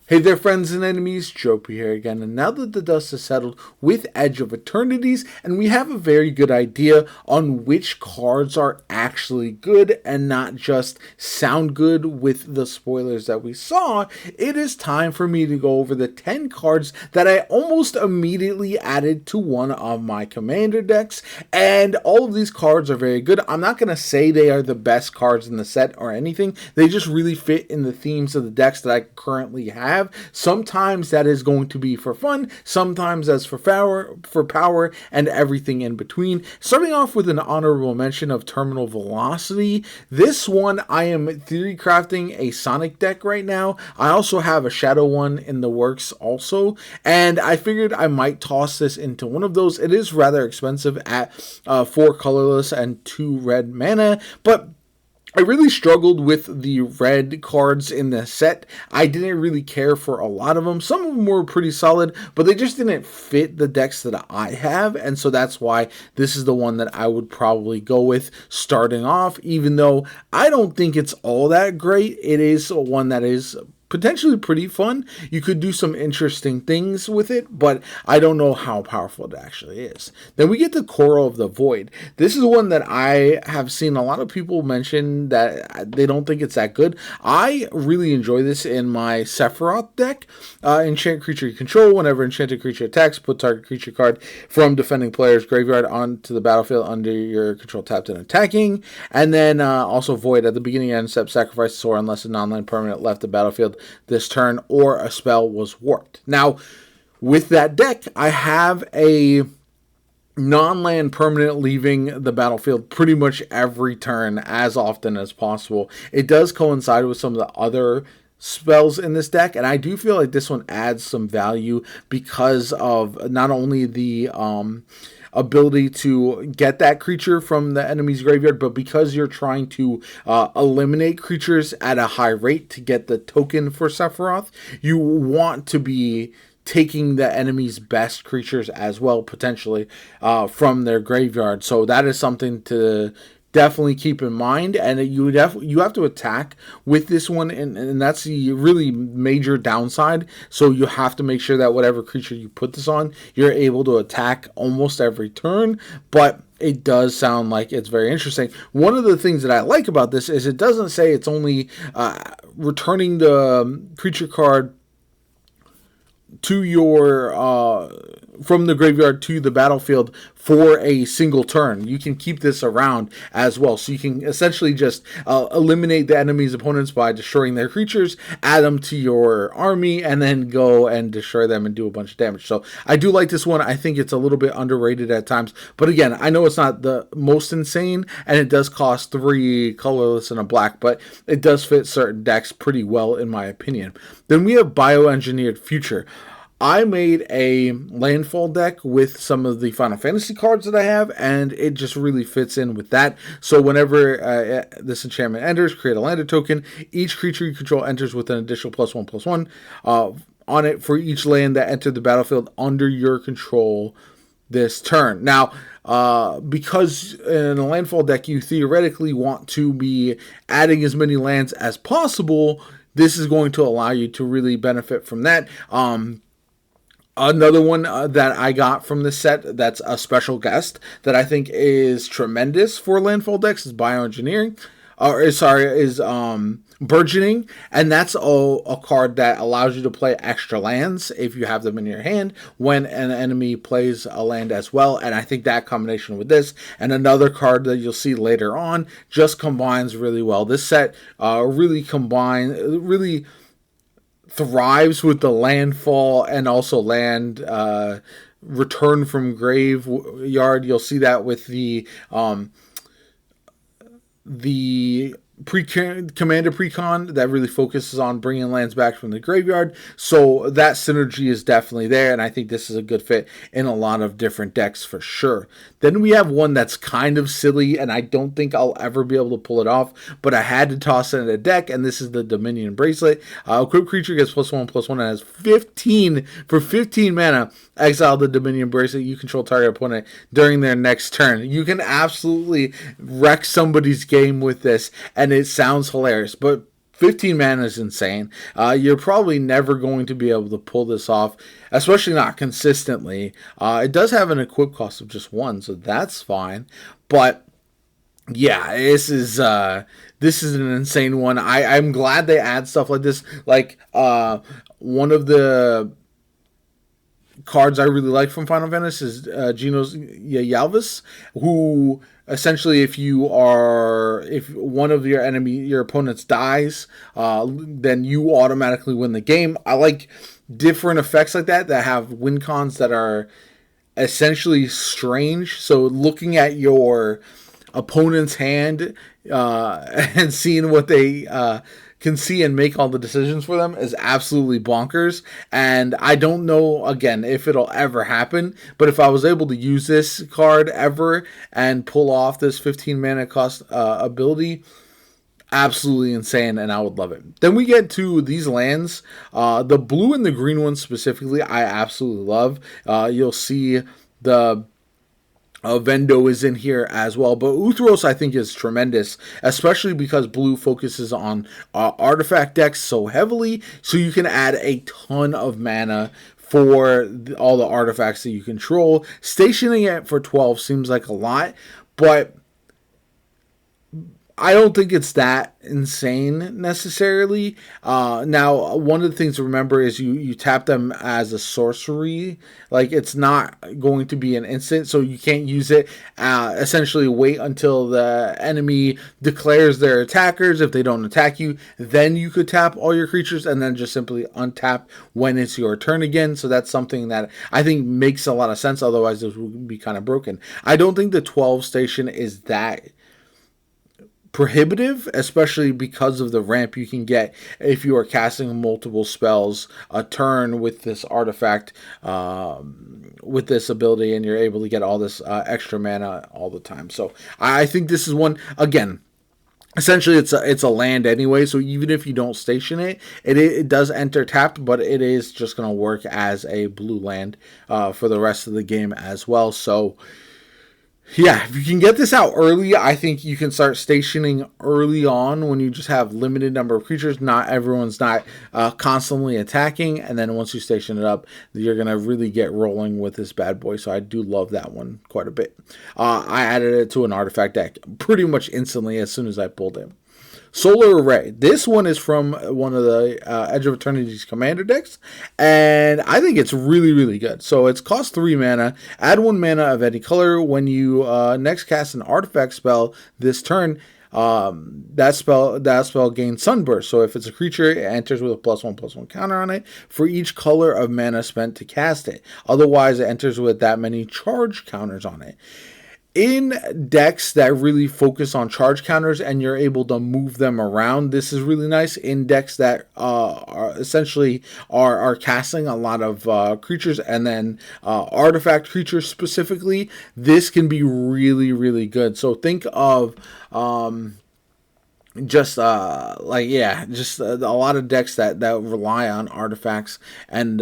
Hey there, friends and enemies, Jopi here again, and now that the dust has settled with Edge of Eternities, and we have a very good idea on which cards are actually good and not just sound good with the spoilers that we saw, it is time for me to go over the 10 cards that I almost immediately added to one of my commander decks, and all of these cards are very good. I'm not going to say they are the best cards in the set or anything, they just really fit in the themes of the decks that I currently have. Sometimes that is going to be for fun, sometimes that's for power, and everything in between. Starting off with an honorable mention of Terminal Velocity. This one, I am theory crafting a Sonic deck right now. I also have a Shadow one in the works also, and I figured I might toss this into one of those. It is rather expensive at 4 colorless and 2 red mana, but I really struggled with the red cards in the set. I didn't really care for a lot of them. Some of them were pretty solid, but they just didn't fit the decks that I have, and so that's why this is the one that I would probably go with starting off. Even though I don't think it's all that great, it is one that is potentially pretty fun. You could do some interesting things with it, but I don't know how powerful it actually is. Then we get the Coral of the Void. This is one that I have seen a lot of people mention that they don't think it's that good. I really enjoy this in my Sephiroth deck. Enchant creature you control. Whenever enchanted creature attacks, put target creature card from defending player's graveyard onto the battlefield under your control tapped and attacking. And then also Void. At the beginning and end step, sacrifice Sora unless a non-land permanent left the battlefield this turn or a spell was warped. Now, with that deck, I have a non-land permanent leaving the battlefield pretty much every turn as often as possible. It does coincide with some of the other spells in this deck, and I do feel like this one adds some value because of not only the ability to get that creature from the enemy's graveyard, but because you're trying to eliminate creatures at a high rate to get the token for Sephiroth, you want to be taking the enemy's best creatures as well, potentially, from their graveyard. So that is something to definitely keep in mind, and you have to attack with this one, and that's the really major downside. So you have to make sure that whatever creature you put this on, you're able to attack almost every turn, but it does sound like it's very interesting. One of the things that I like about this is it doesn't say it's only returning the creature card to your from the graveyard to the battlefield for a single turn. You can keep this around as well, so you can essentially just eliminate the enemy's opponents by destroying their creatures, add them to your army, and then go and destroy them and do a bunch of damage. So I do like this one. I think it's a little bit underrated at times, but again, I know it's not the most insane, and it does cost 3 colorless and a black, but it does fit certain decks pretty well in my opinion. Then we have Bioengineered Future. I made a landfall deck with some of the Final Fantasy cards that I have, and it just really fits in with that. So whenever this enchantment enters, create a lander token. Each creature you control enters with an additional +1/+1 on it for each land that entered the battlefield under your control this turn. Now, because in a landfall deck you theoretically want to be adding as many lands as possible, this is going to allow you to really benefit from that. Another one that I got from this set that's a special guest that I think is tremendous for landfall decks is Bioengineering. Is Burgeoning, and that's a card that allows you to play extra lands if you have them in your hand when an enemy plays a land as well, and I think that combination with this and another card that you'll see later on just combines really well. This set really thrives with the landfall and also land return from graveyard. You'll see that with the commander precon that really focuses on bringing lands back from the graveyard. So that synergy is definitely there, and I think this is a good fit in a lot of different decks for sure. Then we have one that's kind of silly, and I don't think I'll ever be able to pull it off, but I had to toss it in a deck, and this is the Dominion Bracelet. Equipped creature gets +1/+1 and has 15 for 15 mana. Exile the Dominion Bracelet. You control target opponent during their next turn. You can absolutely wreck somebody's game with this, and it sounds hilarious, but 15 mana is insane. You're probably never going to be able to pull this off, especially not consistently. It does have an equip cost of just 1, so that's fine. But yeah, this is an insane one. I'm glad they add stuff like this. Like one of the cards I really like from Final Fantasy is Genos Yalvis, who essentially, if one of your opponents dies, then you automatically win the game. I like different effects like that have win cons that are essentially strange. So looking at your opponent's hand and seeing what they can see and make all the decisions for them is absolutely bonkers. And I don't know, again, if it'll ever happen, but if I was able to use this card ever and pull off this 15 mana cost ability, absolutely insane, and I would love it. Then we get to these lands. The blue and the green ones specifically, I absolutely love. You'll see the Vendo is in here as well, but Uthros I think is tremendous, especially because blue focuses on artifact decks so heavily, so you can add a ton of mana for all the artifacts that you control. Stationing it for 12 seems like a lot, but I don't think it's that insane necessarily. Now, one of the things to remember is you tap them as a sorcery. Like, it's not going to be an instant, so you can't use it. Essentially, wait until the enemy declares their attackers. If they don't attack you, then you could tap all your creatures and then just simply untap when it's your turn again. So that's something that I think makes a lot of sense. Otherwise, this would be kind of broken. I don't think the 12 station is that prohibitive, especially because of the ramp you can get if you are casting multiple spells a turn with this artifact, with this ability, and you're able to get all this extra mana all the time. So I think this is one, again, essentially it's a land anyway, so even if you don't station it, it does enter tapped, but it is just going to work as a blue land for the rest of the game as well. So yeah, if you can get this out early, I think you can start stationing early on when you just have limited number of creatures. Not everyone's not constantly attacking, and then once you station it up, you're going to really get rolling with this bad boy. So I do love that one quite a bit. I added it to an artifact deck pretty much instantly as soon as I pulled it. Solar Array. This one is from one of the Edge of Eternities commander decks, and I think it's really, really good. So it's cost 3 mana. Add 1 mana of any color. When you next cast an artifact spell this turn, that spell gains Sunburst. So if it's a creature, it enters with a +1/+1 counter on it for each color of mana spent to cast it. Otherwise, it enters with that many charge counters on it. In decks that really focus on charge counters and you're able to move them around, this is really nice. In decks that are essentially are casting a lot of creatures and then artifact creatures specifically, this can be really, really good. So think of just a lot of decks that rely on artifacts and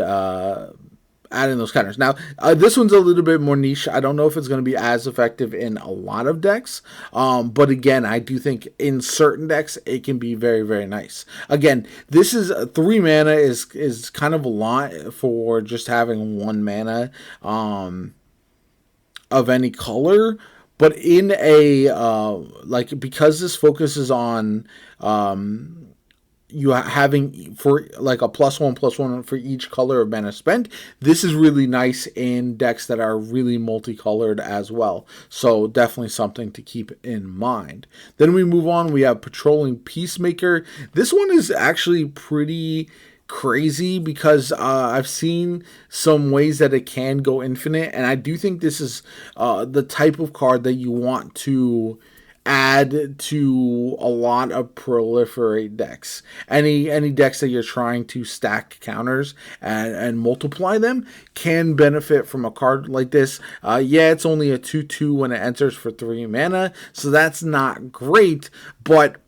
adding those counters. Now, this one's a little bit more niche. I don't know if it's going to be as effective in a lot of decks. But again, I do think in certain decks, it can be very, very nice. Again, this is 3 mana is kind of a lot for just having 1 mana of any color. But in a, because this focuses on you having for like a +1/+1 for each color of mana spent, this is really nice in decks that are really multicolored as well. So definitely something to keep in mind. Then we move on. We have Patrolling Peacemaker. This one is actually pretty crazy because I've seen some ways that it can go infinite, and I do think this is the type of card that you want to add to a lot of proliferate decks. Any decks that you're trying to stack counters and multiply them can benefit from a card like this. It's only a 2/2 when it enters for 3 mana, so that's not great, but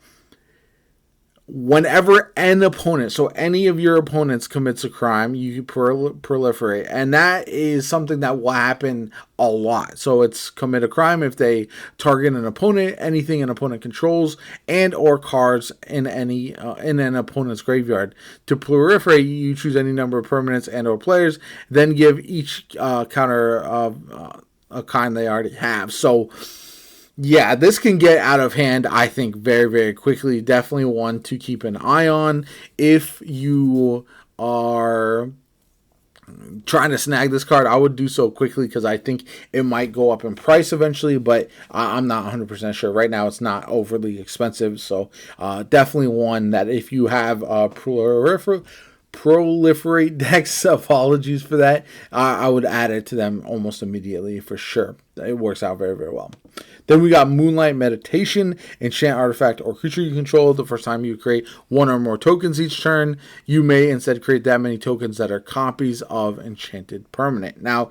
whenever an opponent, so any of your opponents commits a crime, you proliferate. And that is something that will happen a lot. So it's commit a crime if they target an opponent, anything an opponent controls, and or cards in any in an opponent's graveyard. To proliferate, you choose any number of permanents and or players, then give each counter of a kind they already have. So yeah, this can get out of hand, I think, very, very quickly. Definitely one to keep an eye on if you are trying to snag this card. I would do so quickly because I think it might go up in price eventually, but I'm not 100% sure. Right now, it's not overly expensive, so definitely one that if you have proliferate decks, apologies for that, I would add it to them almost immediately for sure. It works out very, very well. Then we got Moonlight Meditation. Enchant artifact or creature you control. The first time you create one or more tokens each turn, you may instead create that many tokens that are copies of enchanted permanent. Now,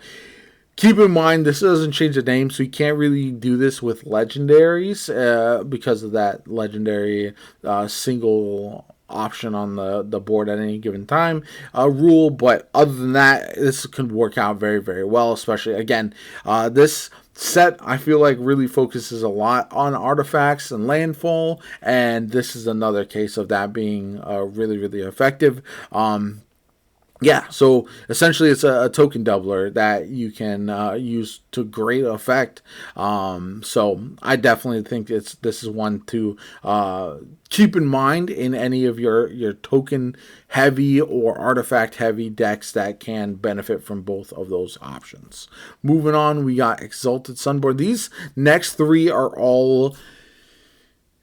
keep in mind, this doesn't change the name, so you can't really do this with legendaries because of that legendary single option on the board at any given time rule. But other than that, this can work out very, very well, especially, again, this set I feel like really focuses a lot on artifacts and landfall, and this is another case of that being really, really effective. Yeah, so essentially it's a token doubler that you can use to great effect. So I definitely think this is one to keep in mind in any of your token heavy or artifact heavy decks that can benefit from both of those options. Moving on, we got Exalted Sunborn. These next three are all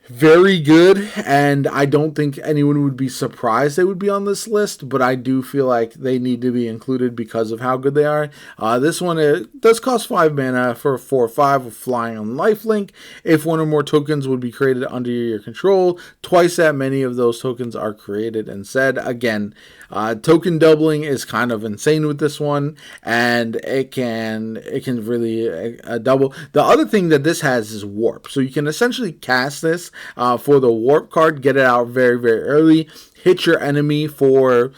very good, and I don't think anyone would be surprised they would be on this list, but I do feel like they need to be included because of how good they are. This one, it does cost 5 mana for 4/5 with flying on lifelink. If one or more tokens would be created under your control, twice that many of those tokens are created instead. Again, token doubling is kind of insane with this one, and it can really double. The other thing that this has is warp, so you can essentially cast this for the warp card, get it out very, very early, hit your enemy for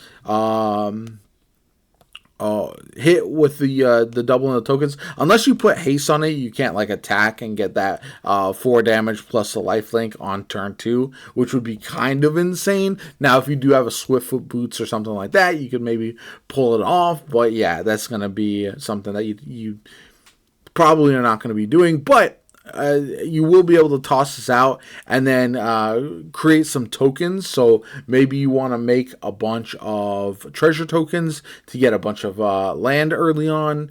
hit with the doubling of the tokens. Unless you put haste on it, you can't like attack and get that 4 damage plus the lifelink on turn 2, which would be kind of insane. Now, if you do have a Swiftfoot Boots or something like that, you could maybe pull it off. But yeah, that's going to be something that you probably are not going to be doing. But you will be able to toss this out and then create some tokens. So maybe you want to make a bunch of treasure tokens to get a bunch of land early on.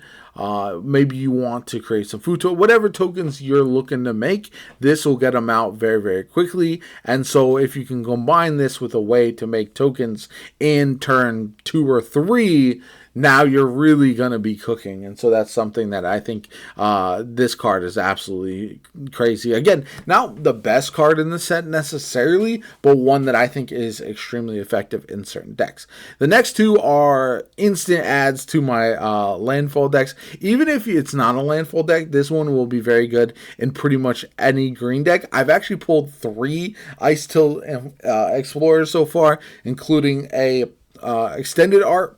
Maybe you want to create some food whatever tokens you're looking to make. This will get them out very, very quickly. And so if you can combine this with a way to make tokens in turn 2 or 3, now you're really going to be cooking. And so that's something that I think this card is absolutely crazy. Again, not the best card in the set necessarily, but one that I think is extremely effective in certain decks. The next two are instant adds to my landfall decks. Even if it's not a landfall deck, this one will be very good in pretty much any green deck. I've actually pulled 3 Ice Till Explorers so far, including a extended art.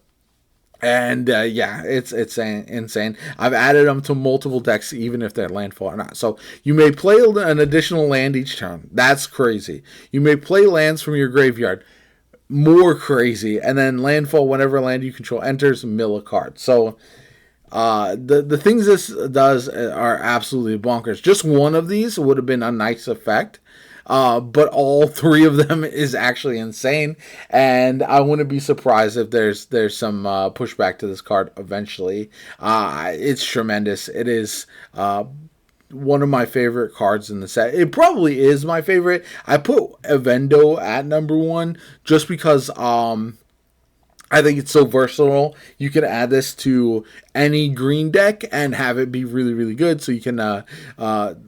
And yeah, it's insane. I've added them to multiple decks, even if they're landfall or not. So you may play an additional land each turn. That's crazy. You may play lands from your graveyard. More crazy. And then landfall, whenever land you control enters, mill a card. So the things this does are absolutely bonkers. Just one of these would have been a nice effect. But all 3 of them is actually insane, and I wouldn't be surprised if there's some pushback to this card eventually. It's tremendous. It is one of my favorite cards in the set. It probably is my favorite. I put Evendo at number 1 just because I think it's so versatile. You can add this to any green deck and have it be really, really good. So you can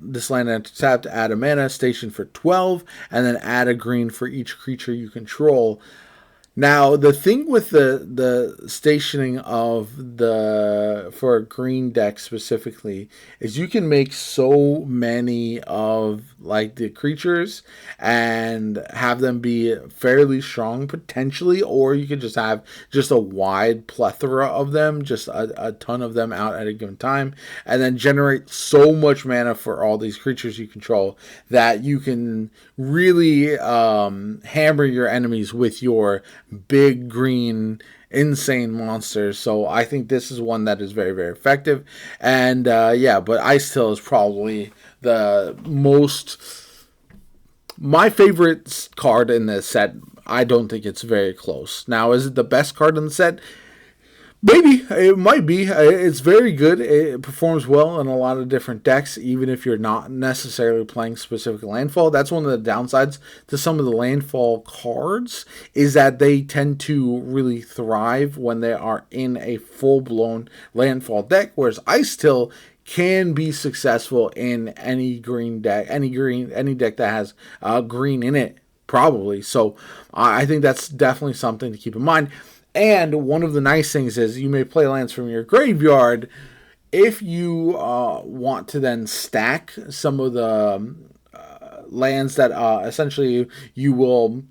this land tap to add a mana station for 12, and then add a green for each creature you control. Now, the thing with the stationing of the for a green deck specifically is you can make so many of like the creatures and have them be fairly strong potentially, or you could just have just a wide plethora of them, just a ton of them out at a given time, and then generate so much mana for all these creatures you control that you can really hammer your enemies with your big green insane monsters. So I think this is one that is very, very effective. And yeah, but Ice Tail is probably the most my favorite card in this set. I don't think it's very close. Now, is it the best card in the set? Maybe it might be. It's very good. It performs well in a lot of different decks, even if you're not necessarily playing specific landfall. That's one of the downsides to some of the landfall cards is that they tend to really thrive when they are in a full blown landfall deck, whereas Ice Till can be successful in any green deck, any deck that has green in it, probably. So I think that's definitely something to keep in mind. And one of the nice things is you may play lands from your graveyard if you want to then stack some of the lands that essentially you will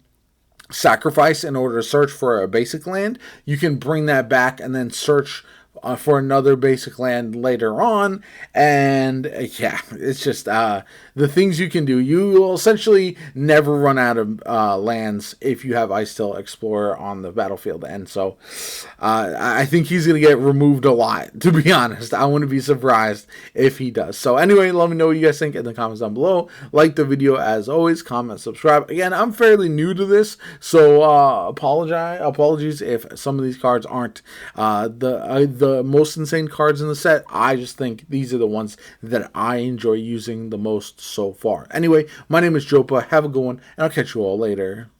sacrifice in order to search for a basic land. You can bring that back and then search for another basic land later on. And yeah, it's just the things you can do. You will essentially never run out of lands if you have Ice Tail Explorer on the battlefield. And so I think he's going to get removed a lot, to be honest. I wouldn't be surprised if he does. So anyway, let me know what you guys think in the comments down below. Like the video as always, comment, subscribe. Again, I'm fairly new to this, so apologies if some of these cards aren't the most insane cards in the set. I just think these are the ones that I enjoy using the most so far. Anyway, my name is Jopa. Have a good one, and I'll catch you all later.